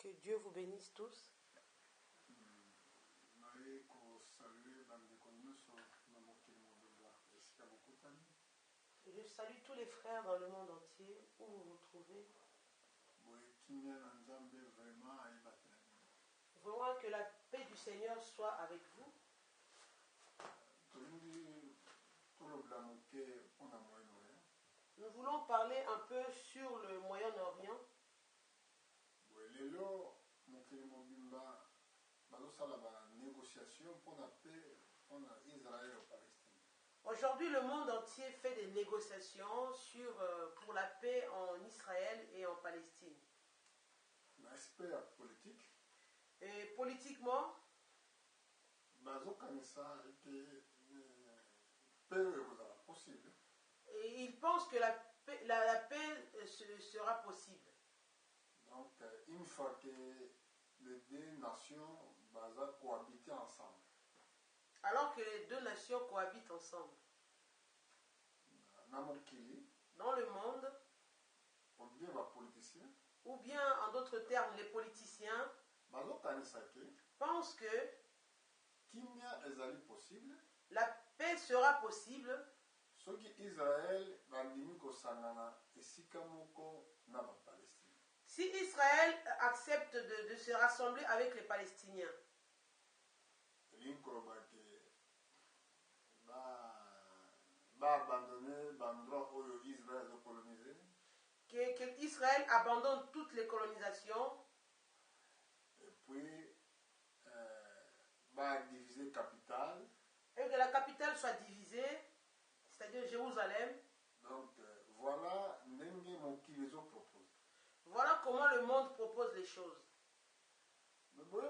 Que Dieu vous bénisse tous. Je salue tous les frères dans le monde entier où vous vous trouvez. Vraiment que la paix du Seigneur soit avec vous. Nous voulons parler un peu sur le Moyen-Orient. Aujourd'hui, le monde entier fait des négociations pour la paix en Israël et en Palestine. Et politiquement, et ils pensent que la paix sera possible. Donc, une fois que les deux nations cohabitent ensemble. Alors que les deux nations cohabitent ensemble. Dans le monde, ou bien en d'autres termes, les politiciens pensent que la paix sera possible si Israël accepte de se rassembler avec les Palestiniens. Qu'Israël abandonne toutes les colonisations. Et puis, diviser capitale. Et que la capitale soit divisée, c'est-à-dire Jérusalem. Donc, voilà propose. Voilà comment le monde propose les choses. Vous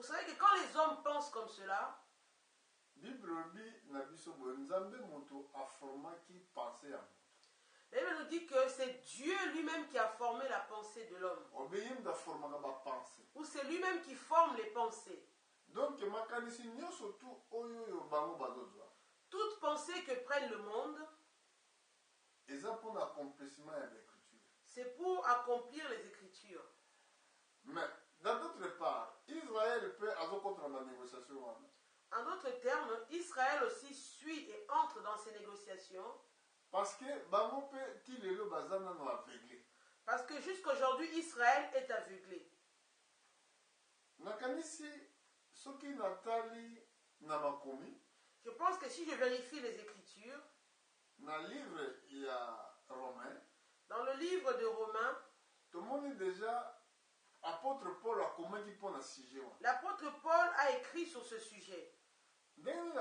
savez que quand les hommes pensent comme cela, la Bible nous dit que c'est Dieu lui-même qui a formé la pensée de l'homme. Ou c'est lui-même qui forme les pensées. Donc, toute pensée que prenne le monde, c'est pour accomplir les Écritures. Mais, dans d'autre part, Israël peut avoir contre la négociation. En d'autres termes, Israël aussi suit et entre dans ces négociations. Parce que jusqu'aujourd'hui, Israël est aveuglé. Je pense que si je vérifie les Écritures, dans le livre de Romains, tout le monde est déjà apôtre Paul a commencé pour un sujet. L'apôtre Paul a écrit sur ce sujet. Comment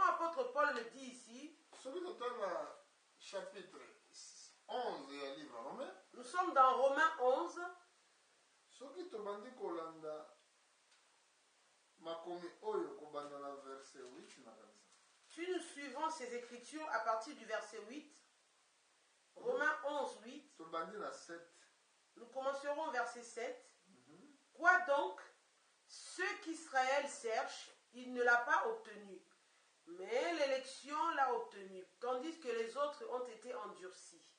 l'apôtre Paul le dit ici? Chapitre 11 et livre Romain. Nous sommes dans Romains 11. Si nous suivons ces écritures à partir du verset 8, Romains 11, 8, nous commencerons au verset 7. Quoi donc? Ce qu'Israël cherche, il ne l'a pas obtenu. Mais l'élection l'a obtenu, tandis que les autres ont été endurcis.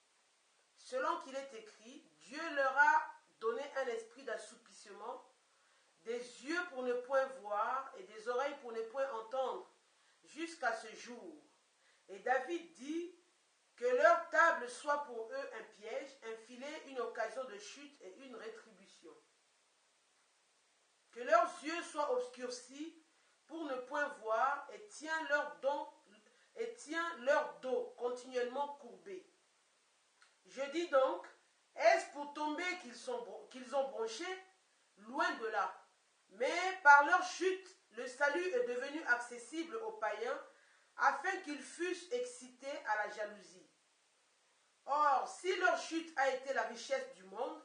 Selon qu'il est écrit, Dieu leur a donné un esprit d'assoupissement, des yeux pour ne point voir et des oreilles pour ne point entendre, jusqu'à ce jour. Et David dit que leur table soit pour eux un piège, un filet, une occasion de chute et une rétribution. Que leurs yeux soient obscurcis pour ne point voir et tient leur dos continuellement courbé. Je dis donc, est-ce pour tomber qu'ils ont bronché? Loin de là. Mais par leur chute, le salut est devenu accessible aux païens, afin qu'ils fussent excités à la jalousie. Or, si leur chute a été la richesse du monde,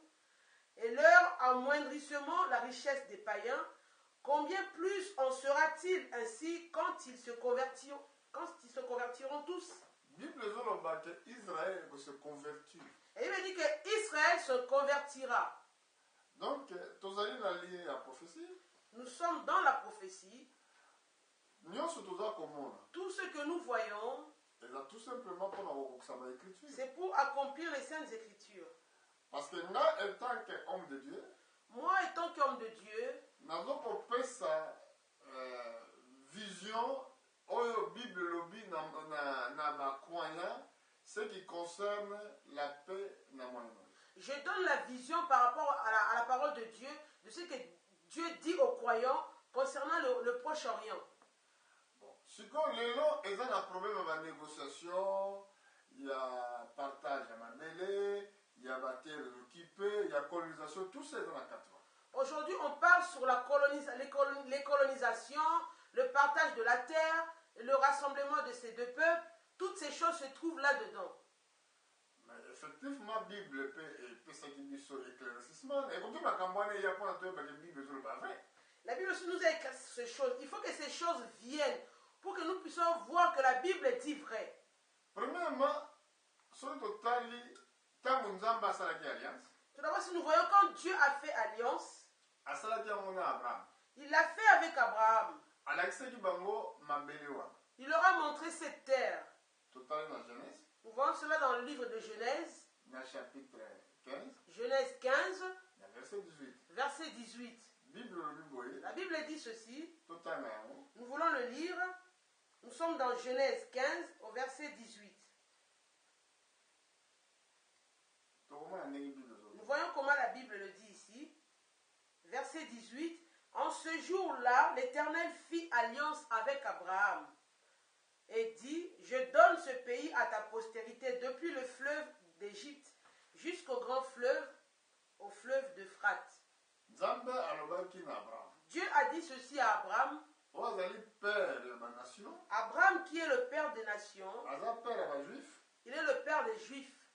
et leur amoindrissement la richesse des païens, combien plus en sera-t-il ainsi quand ils se convertiront tous? Israël se convertir. Et il me dit que Israël se convertira. Donc, nous sommes dans la prophétie. Tout ce que nous voyons, tout simplement pour ça écriture. C'est pour accomplir les saintes écritures. Parce que moi, étant qu'homme de Dieu, moi, étant qu'homme de Dieu, n'avons sa vision, au Bible lobby n'a ce qui concerne la paix dans mon monde. Je donne la vision par rapport à la parole de Dieu, de ce que Dieu dit aux croyants concernant le Proche-Orient. Bon. Si les gens ont un problème avec la négociation, il y a partage à ma mêlée, il y a la terre occupée, il y a colonisation, tout ça est dans la 4 ans. Aujourd'hui, on parle sur les colonisations, le partage de la terre, le rassemblement de ces deux peuples. Toutes ces choses se trouvent là-dedans. Mais effectivement, la Bible peut s'acquitter sur l'éclaircissement. Et comme la campagne, il y a pas de Bible sur le vrai. La Bible aussi nous a écrit ces choses. Il faut que ces choses viennent pour que nous puissions voir que la Bible dit vrai. Premièrement, sur le total, tout d'abord, si nous voyons quand Dieu a fait alliance, il l'a fait avec Abraham. Il leur a montré cette terre. Nous voyons cela dans le livre de Genèse. Chapitre 15. Genèse 15. Verset 18. Verset 18. La Bible dit ceci. Nous voulons le lire. Nous sommes dans Genèse 15 au verset 18. Nous voyons comment la Bible le dit ici. Verset 18. En ce jour-là, l'Éternel fit alliance avec Abraham et dit, je donne ce pays à ta postérité depuis le fleuve d'Égypte jusqu'au grand fleuve, au fleuve d'Euphrate. Dieu a dit ceci à Abraham. Abraham qui est le père des nations. Il est le père des Juifs.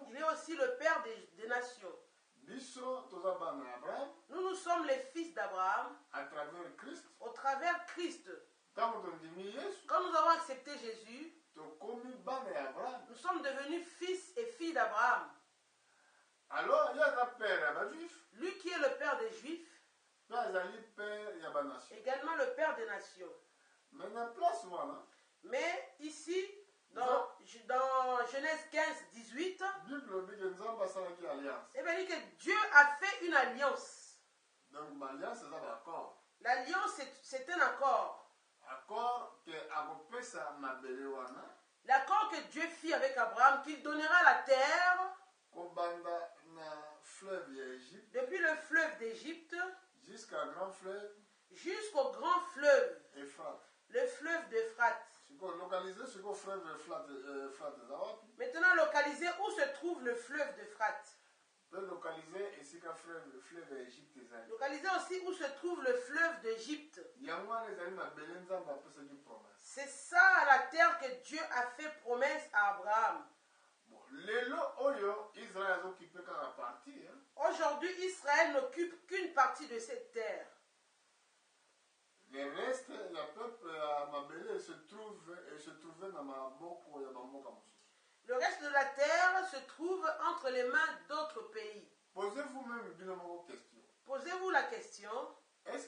Il est aussi le père des nations. Nous sommes les fils d'Abraham au travers Christ. Quand nous avons accepté Jésus, nous sommes devenus fils et filles d'Abraham. Alors, il y a un père juif. Lui qui est le père des Juifs, également le père des nations. Mais ici, dans Genèse 15, 18, il dit que Dieu a fait une alliance. Donc, l'alliance, c'est un accord. L'alliance, c'est un accord. L'accord que Dieu fit avec Abraham, qu'il donnera la terre depuis le fleuve d'Égypte jusqu'au grand fleuve, le fleuve d'Euphrate. Maintenant, localisez où se trouve le fleuve d'Euphrate. Localisez aussi où se trouve le fleuve d'Égypte. C'est ça la terre que Dieu a fait promesse à Abraham. Aujourd'hui, Israël n'occupe qu'une partie de cette terre. Le reste, le peuple Mabélé se trouvait dans ma boque. Le reste de la terre se trouve entre les mains d'autres pays. Posez-vous même une question. Posez-vous la question. Est-ce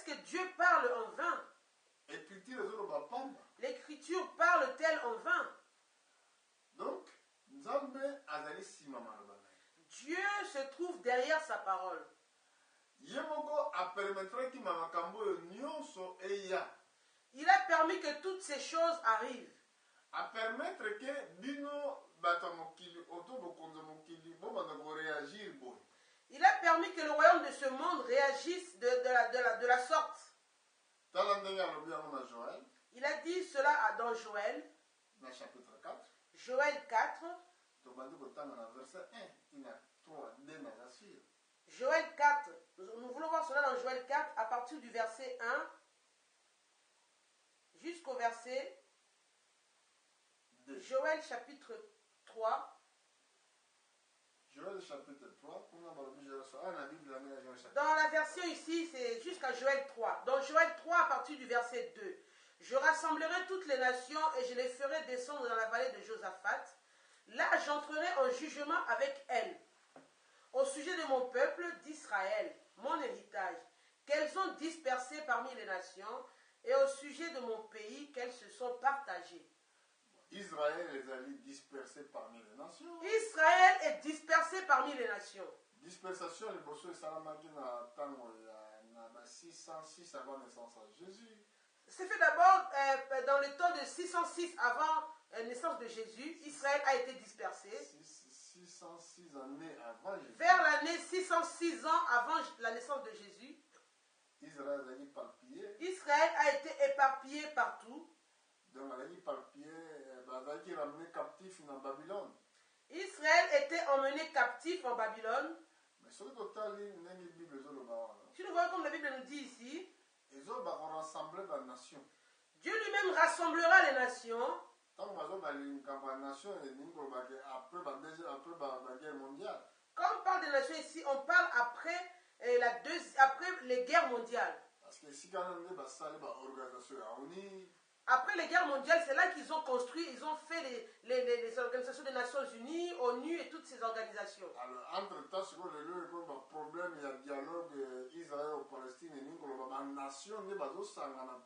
que Dieu parle en vain? L'écriture parle-t-elle en vain? Donc, Dieu se trouve derrière sa parole. Il a permis que toutes ces choses arrivent. À permettre que il a permis que le royaume de ce monde réagisse de la sorte. Il a dit cela dans Joël. Chapitre 4. Joël 4. Joël 4. Nous voulons voir cela dans Joël 4 à partir du verset 1 jusqu'au verset 2. Joël chapitre 3. Joël chapitre 3. Dans la version ici, c'est jusqu'à Joël 3. Dans Joël 3 à partir du verset 2. Je rassemblerai toutes les nations et je les ferai descendre dans la vallée de Josaphat. Là, j'entrerai en jugement avec elles. Au sujet de mon peuple d'Israël, mon héritage, qu'elles ont dispersé parmi les nations, et au sujet sujet de mon pays qu'elles se sont partagées. Israël les a dispersés parmi les nations. Israël est dispersé parmi les nations. Dispersation, les bossos et salamaki na tango na 606 avant naissance à Jésus. C'est fait d'abord dans le temps de 606 avant la naissance de Jésus. Israël a été dispersé. 606 années avant Jésus. Vers l'année 606 ans avant la naissance de Jésus. Israël a été éparpillé partout. Donc, elle a été éparpillé, elle a ramené captif en Babylone. Israël était emmené captif en Babylone. Mais sur le total, si nous voyons comme la Bible nous dit ici, ils ont rassemblé les nations. Dieu lui-même rassemblera les nations. Après la guerre mondiale. Quand on parle des nations ici, on parle après les guerres mondiales. Parce que si quand on est après les guerres mondiales, c'est là qu'ils ont construit, ils ont fait les organisations des Nations Unies, ONU et toutes ces organisations. Alors, entre-temps, il y a un problème, il y a un dialogue Israël-Palestine, et les nations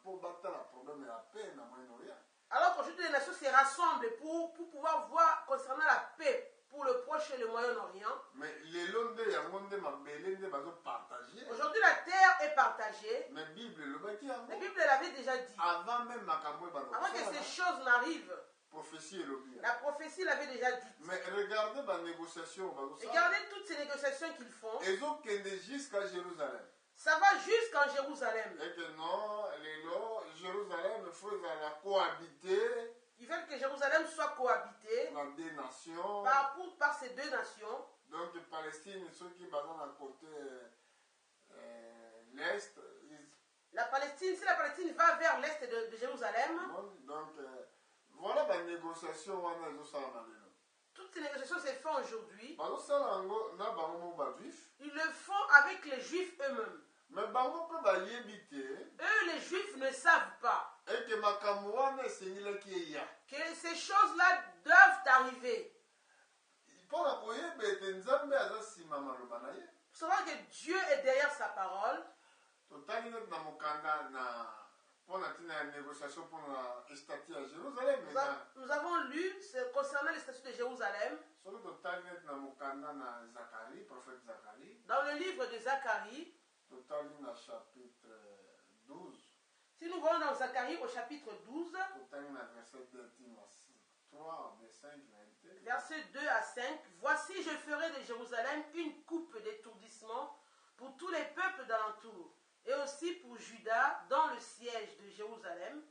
pour battre le problème et la paix dans le Moyen-Orient. Alors qu'aujourd'hui, les nations se rassemblent pour pouvoir voir concernant la paix pour le Proche et le Moyen-Orient. Mais les Londres, il y a un monde partagé. Aujourd'hui, la terre est partagée. Mais la Bible l'avait déjà dit. Avant même avant que ces choses n'arrivent. La prophétie l'avait déjà dit. Mais regardez les négociations. Regardez toutes ces négociations qu'ils font. Ils ont jusqu'à Jérusalem. Ça va jusqu'en Jérusalem. Et que non, Jérusalem, il faut cohabiter. Ils veulent que Jérusalem soit cohabité dans des nations. Par ces deux nations. Donc, Palestine, ceux qui sont à côté l'Est. La Palestine, si la Palestine va vers l'Est de Jérusalem. Donc, voilà la négociation. Toutes ces négociations se font aujourd'hui. Ils le font avec les Juifs eux-mêmes. Mais eux, les Juifs, ne savent pas que ces choses-là doivent arriver. Pour savoir que Dieu est derrière sa parole. Nous avons lu concernant les statuts de Jérusalem. Dans le livre de Zacharie. Chapitre 12. Si nous voyons dans Zacharie au chapitre 12, verset 2 à 5, voici je ferai de Jérusalem une coupe d'étourdissement pour tous les peuples d'alentour, et aussi pour Juda dans le siège de Jérusalem.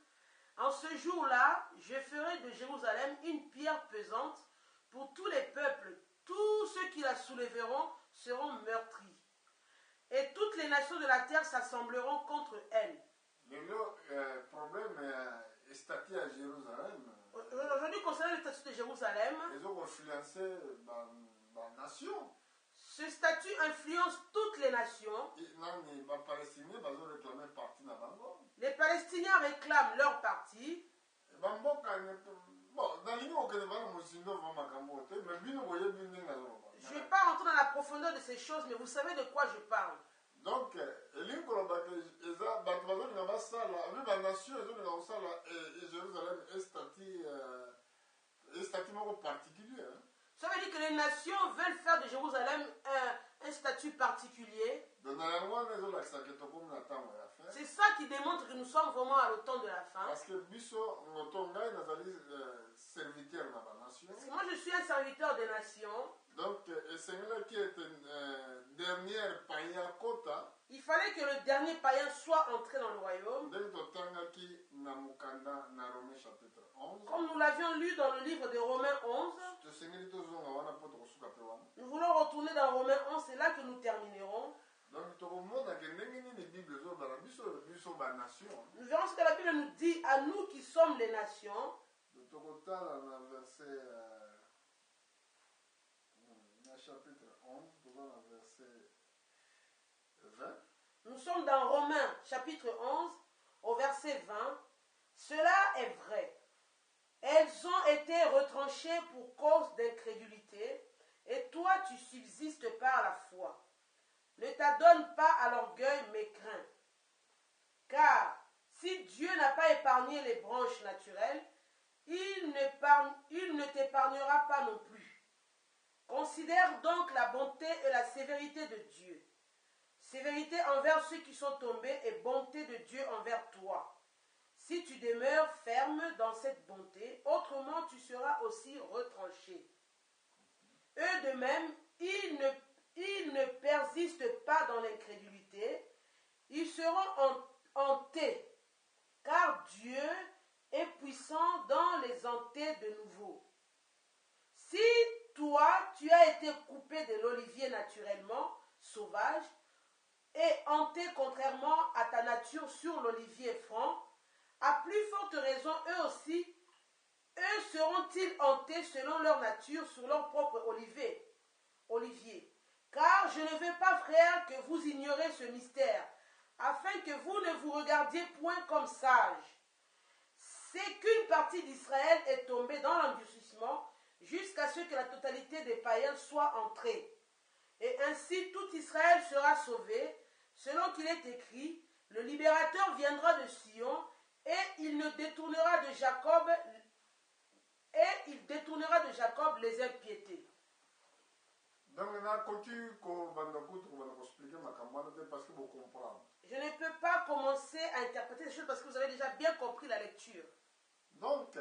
En ce jour-là, je ferai de Jérusalem une pierre pesante pour tous les peuples. Tous ceux qui la soulèveront seront meurtris. Et toutes les nations de la terre s'assembleront contre elle. Le problème est statut à Jérusalem. Aujourd'hui, concernant le statut de Jérusalem, ils ont influencé la nation. Ce statut influence toutes les nations. Les Palestiniens réclament leur partie. Je ne vais pas rentrer dans la profondeur de ces choses, mais vous savez de quoi je parle. Donc, Jérusalem est statut particulier. Ça veut dire que les nations veulent faire de Jérusalem un statut particulier. C'est ça qui démontre que nous sommes vraiment à l'automne de la fin. Parce que moi je suis un serviteur des nations. Donc, il fallait que le dernier païen soit entré dans le royaume. Comme nous l'avions lu dans le livre de Romains 11. Nous voulons retourner dans Romains 11, c'est là que nous terminerons. Nous verrons ce que la Bible nous dit à nous qui sommes les nations. Chapitre 11, verset 20. Nous sommes dans Romains, chapitre 11, au verset 20. Cela est vrai. Elles ont été retranchées pour cause d'incrédulité, et toi tu subsistes par la foi. Ne t'adonne pas à l'orgueil, mais crains. Car si Dieu n'a pas épargné les branches naturelles, il ne t'épargnera pas non plus. Considère donc la bonté et la sévérité de Dieu. Sévérité envers ceux qui sont tombés et bonté de Dieu envers toi. Si tu demeures ferme dans cette bonté, autrement tu seras aussi retranché. Eux de même, ils ne persistent pas dans l'incrédulité, ils seront hantés, car Dieu est puissant dans les hanter de nouveau. Si toi, tu as été coupé de l'olivier naturellement sauvage et hanté contrairement à ta nature sur l'olivier franc, à plus forte raison, eux aussi, eux seront-ils hantés selon leur nature sur leur propre olivier. Car je ne veux pas, frères, que vous ignorez ce mystère, afin que vous ne vous regardiez point comme sages. C'est qu'une partie d'Israël est tombée dans l'endurcissement jusqu'à ce que la totalité des païens soit entrée. Et ainsi tout Israël sera sauvé, selon qu'il est écrit, le libérateur viendra de Sion, et il détournera de Jacob les impiétés. Donc maintenant, continue parce que vous comprenez. Je ne peux pas commencer à interpréter les choses parce que vous avez déjà bien compris la lecture. Donc,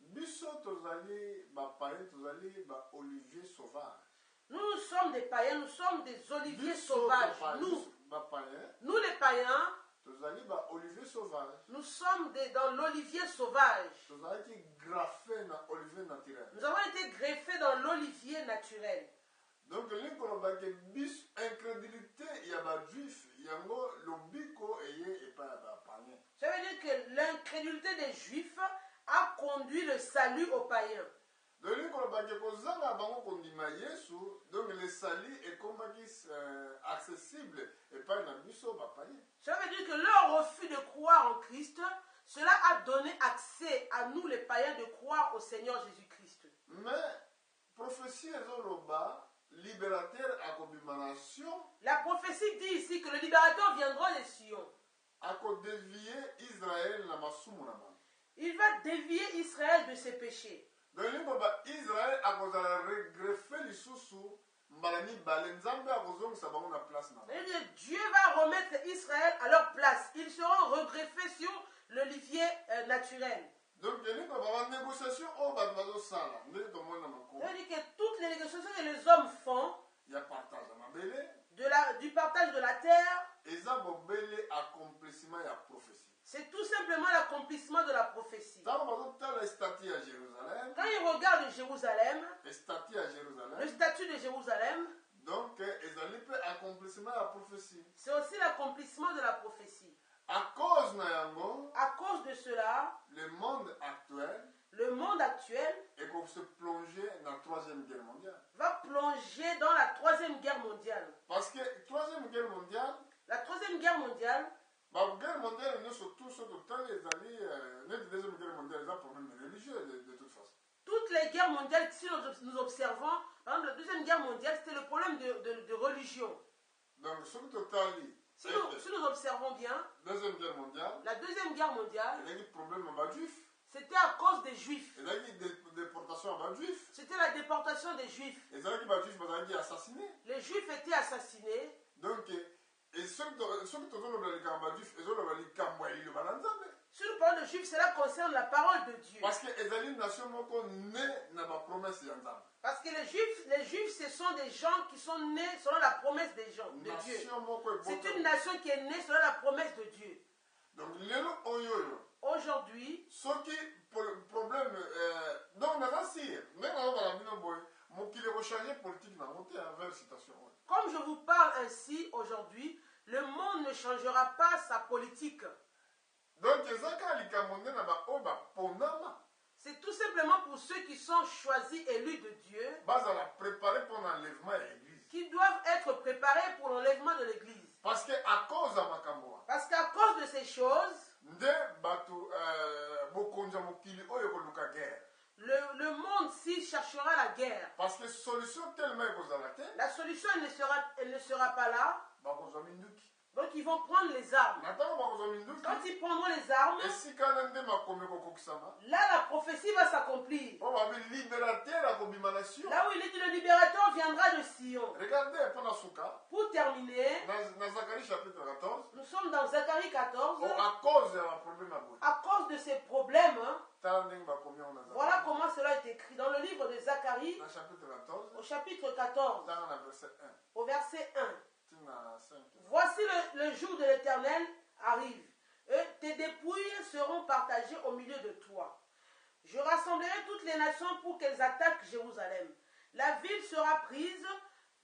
biso tozali ba païen, tozali ba olivier sauvage. Nous sommes des païens, nous sommes des oliviers sauvages. Nous les païens, nous sommes dans l'olivier sauvage. Nous avons été greffés dans l'olivier naturel. Donc, l'incrédulité, il y a des juifs, il y a l'obico et pas païen. Ça veut dire que l'incrédulité des juifs a conduit le salut aux païens. Donc, le salut est comme accessible et pas un abus. Ça veut dire que leur refus de croire en Christ, cela a donné accès à nous les païens de croire au Seigneur Jésus-Christ. Mais, prophétie libérateur à combination. La prophétie dit ici que le libérateur viendra de Sion. Il va dévier Israël de ses péchés. Donc, Israël a regreffé les sous. Dieu va remettre Israël à leur place. Ils seront regreffés sur l'olivier naturel. Donc, il y a une négociation. C'est-à-dire que toutes les négociations que les hommes font, il y a partage du partage de la terre, c'est tout simplement l'accomplissement de la prophétie. Quand ils regardent Jérusalem, le statut de Jérusalem, donc, c'est aussi l'accomplissement de la prophétie. À cause de cela, le monde actuel et qu'on se plonger dans la Troisième Guerre mondiale. Va plonger dans la Troisième Guerre mondiale. Parce que la Troisième Guerre mondiale, la Troisième Guerre mondiale, la guerre mondiale, nous sommes tous autant les alliés, la Deuxième Guerre mondiale, il y a un problème religieux de toute façon. Toutes les guerres mondiales, si nous observons, par exemple, la Deuxième Guerre mondiale, c'était le problème de religion. Donc, si nous observons bien, Deuxième Guerre mondiale, la Deuxième Guerre mondiale, il y a eu problème avec les Juifs. C'était à cause des Juifs. Il y a eu des déportations avec les Juifs. C'était la déportation des Juifs. Les Juifs ont été assassinés. Les Juifs étaient assassinés. Donc, et ceux qui ont été Juifs, ils ont été si nous parlons de Juifs, cela concerne la parole de Dieu. Parce que les nation n'a pas promesse. Parce que les Juifs, ce sont des gens qui sont nés selon la promesse des gens, de Dieu. C'est une nation qui est née selon la promesse de Dieu. Donc, aujourd'hui, ce qui problème, donc comme je vous parle ainsi aujourd'hui, le monde ne changera pas sa politique. Donc, c'est tout simplement pour ceux qui sont choisis, élus de Dieu, qui doivent être préparés pour l'enlèvement de l'Église. Parce qu'à cause de ces choses, le monde s'y cherchera la guerre. Parce que solution tellement la solution elle ne sera pas là. Donc ils vont prendre les armes. Quand ils prendront les armes, là la prophétie va s'accomplir. Là où il est dit le libérateur viendra de Sion. Regardez, pour terminer, nous sommes dans Zacharie 14. À cause de ces problèmes, voilà comment cela est écrit dans le livre de Zacharie, au chapitre 14, au verset 1. Voici le jour de l'Éternel arrive. Tes dépouilles seront partagées au milieu de toi. Je rassemblerai toutes les nations pour qu'elles attaquent Jérusalem. La ville sera prise,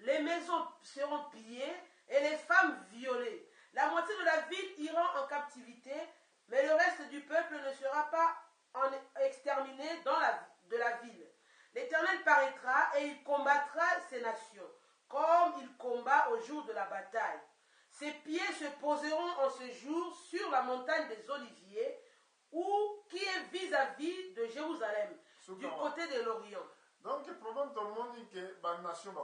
les maisons seront pillées et les femmes violées. La moitié de la ville ira en captivité, mais le reste du peuple ne sera pas exterminé de la ville. L'Éternel paraîtra et il combattra ces nations, comme il combat au jour de la bataille. Ses pieds se poseront en ce jour sur la montagne des Oliviers, qui est vis-à-vis de Jérusalem, du côté de l'Orient. Donc, le problème de la nation va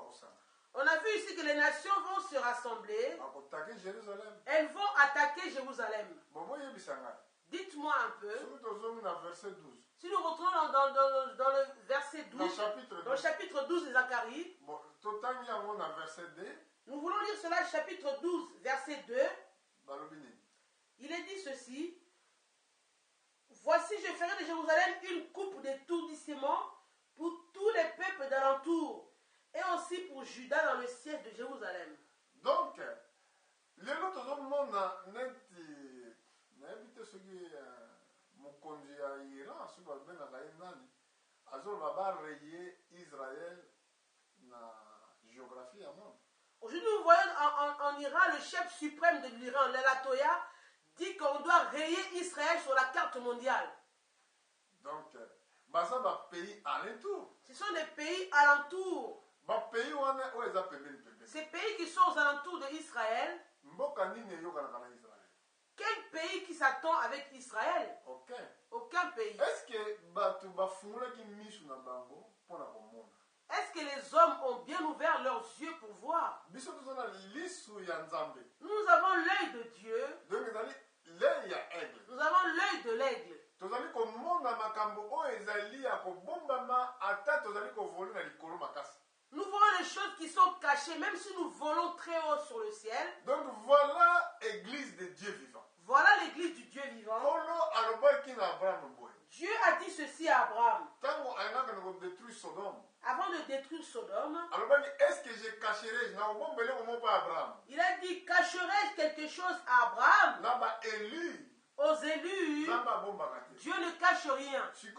on a vu ici que les nations vont se rassembler. Elles vont attaquer Jérusalem. Dites-moi un peu. Si nous retournons dans le verset 12, dans le chapitre 12 de Zacharie, nous voulons lire cela, chapitre 12, verset 2. Il est dit ceci. Voici, je ferai de Jérusalem une coupe d'étourdissement pour tous les peuples d'alentour, et aussi pour Juda dans le siège de Jérusalem. Donc, les autres monde n'habite ce qui mon conduit à Iran, ce qu'on appelle la rayer Israël na géographie à monde. Aujourd'hui, nous voyons en Iran, le chef suprême de l'Iran, l'Ayatollah, dit qu'on doit rayer Israël sur la carte mondiale. Donc, pays alentour. Ce sont des pays alentours. Ces pays qui sont aux alentours d'Israël. Quel pays qui s'attend avec Israël? Aucun pays. Est-ce que les hommes ont bien ouvert leurs yeux pour voir? Nous avons l'œil de Dieu. Nous avons l'œil de l'aigle. Nous voyons les choses qui sont cachées, même si nous volons très haut sur le ciel. Donc voilà l'église de Dieu vivant. Voilà l'église du Dieu vivant. Dieu a dit ceci à Abraham. Avant de détruire Sodome, est-ce que je cacherai? Il a dit, cacherai-je quelque chose à Abraham? Aux élus, Dieu ne cache rien. Si nous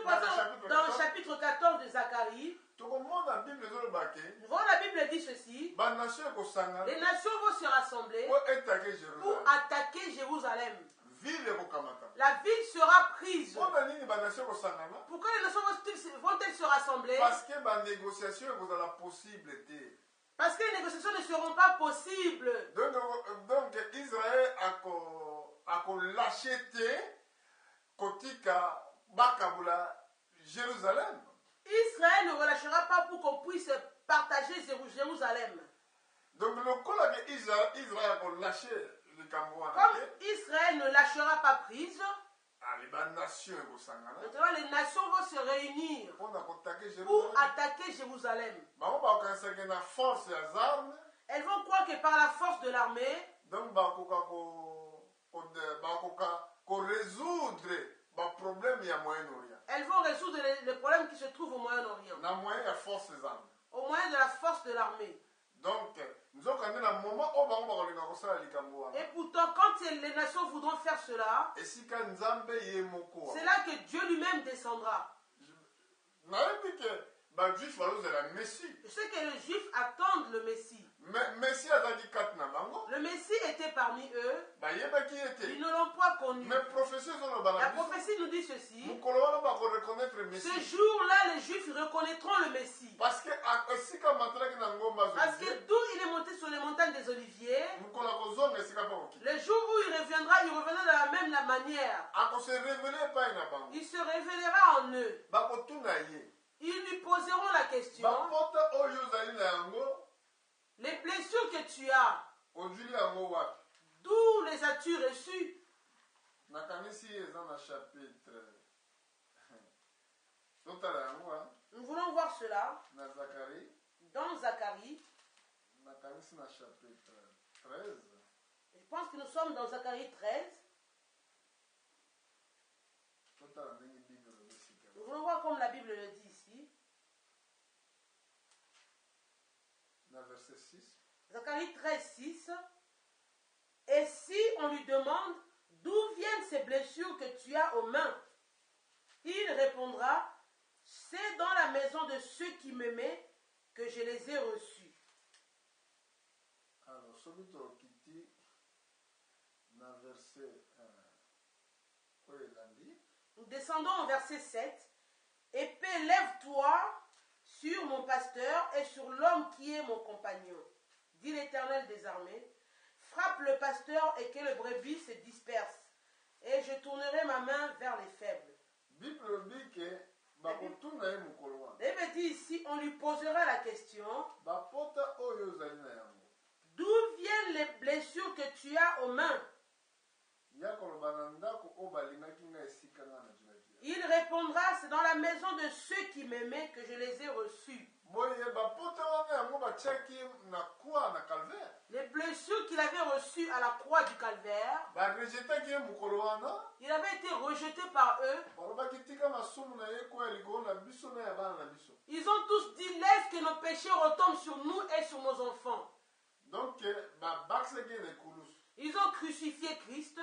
passons dans le chapitre 14 de Zacharie, nous voyons la Bible dit ceci. Les nations vont se rassembler pour attaquer Jérusalem. La ville sera prise. Pourquoi les nations vont-elles se rassembler? Parce que la négociation est la possibilité. Parce que les négociations ne seront pas possibles. Donc Israël a lâché Kotika Bakabula Jérusalem. Israël ne relâchera pas pour qu'on puisse partager Jérusalem. Donc le cas que Israël a lâché le Cameroun. Comme Israël ne lâchera pas prise, maintenant les nations vont se réunir pour attaquer Jérusalem. Elles vont croire que par la force de l'armée, elles vont résoudre les problèmes qui se trouvent au Moyen-Orient. Au moyen de la force de l'armée. Donc, et pourtant, quand les nations voudront faire cela, c'est là que Dieu lui-même descendra. Je sais que les Juifs attendent le Messie. Le Messie était parmi eux. Ils ne l'ont pas connu. La prophétie nous dit ceci. Ce jour-là, les Juifs reconnaîtront le Messie. Parce que d'où il est monté sur les montagnes des Oliviers, le jour où il reviendra de la même manière. Il se révélera en eux. Ils lui poseront la question. Les blessures que tu as, ojuli yango wapi? d'où les as-tu reçues? Nakanisi eza na chapitre totala yango. Nous voulons voir cela Na Zacharie. dans Zacharie. Nakanisi na chapitre 13. Je pense que nous sommes dans Zacharie 13. Totala ndenge Bible lobesika. Nous voulons voir comme la Bible le dit ici. Na verset 6. Zacharie 13, 6. Et si on lui demande d'où viennent ces blessures que tu as aux mains, il répondra, c'est dans la maison de ceux qui m'aimaient que je les ai reçus. Alors, celui qui dit, dans verset 1, nous descendons au verset 7. Épée, lève-toi sur mon pasteur et sur l'homme qui est mon compagnon, dit l'Éternel des armées. Frappe le pasteur et que le brebis se disperse, et je tournerai ma main vers les faibles. Bible dit que la Bible dit ici, on lui posera la question, d'où viennent les blessures que tu as aux mains? Il répondra, c'est dans la maison de ceux qui m'aimaient que je les ai reçus. Les blessures qu'il avait reçues à la croix du calvaire, il avait été rejeté par eux. Ils ont tous dit, laisse que nos péchés retombent sur nous et sur nos enfants. Donc, ils ont crucifié Christ.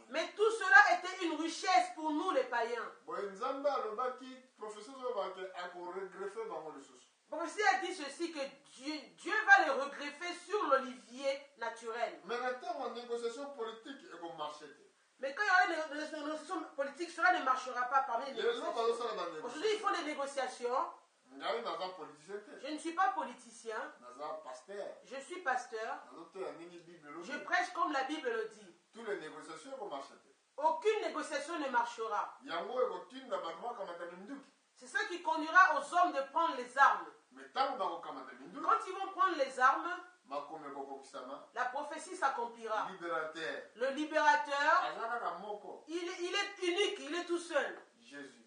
Mais tout cela était une richesse pour nous les païens. La prophétie a dit ceci, que Dieu va les regreffer sur l'olivier naturel. Mais quand il y aura une négociation politique, cela ne marchera pas parmi les négociations. Aujourd'hui, ils font des négociations. Je ne suis pas politicien. Je suis pasteur. Je prêche comme la Bible le dit. Aucune négociation ne marchera. C'est ça qui conduira aux hommes de prendre les armes. Quand ils vont prendre les armes, la prophétie s'accomplira. Le libérateur, il est unique, il est tout seul. Jésus.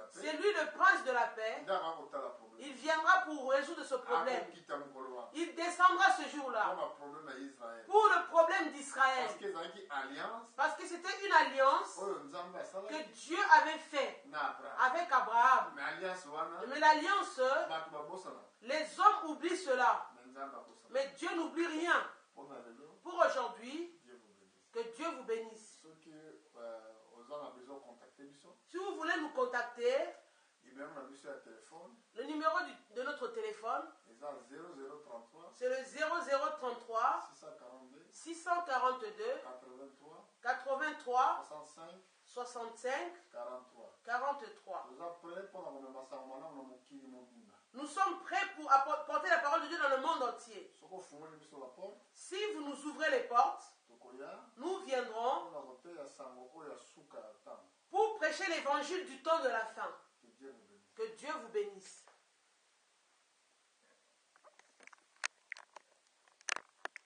C'est lui le prince de la paix. Il viendra pour résoudre ce problème. Il descendra ce jour-là pour le problème d'Israël. Parce que c'était une alliance que Dieu avait faite avec Abraham. Mais l'alliance, les hommes oublient cela. Mais Dieu n'oublie rien. Pour aujourd'hui, que Dieu vous bénisse. Si vous voulez nous contacter, le numéro de notre téléphone, c'est le 0033 642 83 65 43. Nous sommes prêts pour apporter la parole de Dieu dans le monde entier. Si vous nous ouvrez les portes, nous viendrons pour prêcher l'évangile du temps de la fin. Que Dieu vous bénisse.